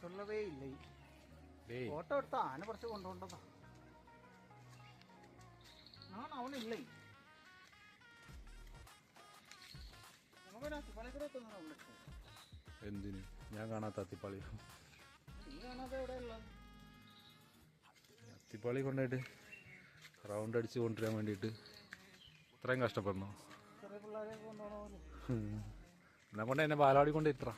രസമുള്ളതേ ഇല്ല. ഫോട്ടോ എടുത്ത ആന കുറച്ച് കൊണ്ടുപോണ്ടതാ. അവനില്ല. എന്തിന് ഞാൻ കാണാത്ത അത്തിപ്പാളി? അത്തിപ്പാളി കൊണ്ടായിട്ട് റൗണ്ട് അടിച്ച് കൊണ്ടുവരാൻ വേണ്ടിയിട്ട് ഇത്രയും കഷ്ടപ്പെടണോ? എന്നാ കൊണ്ട് എന്നെ ബാലവാടി കൊണ്ടിട്ടാ.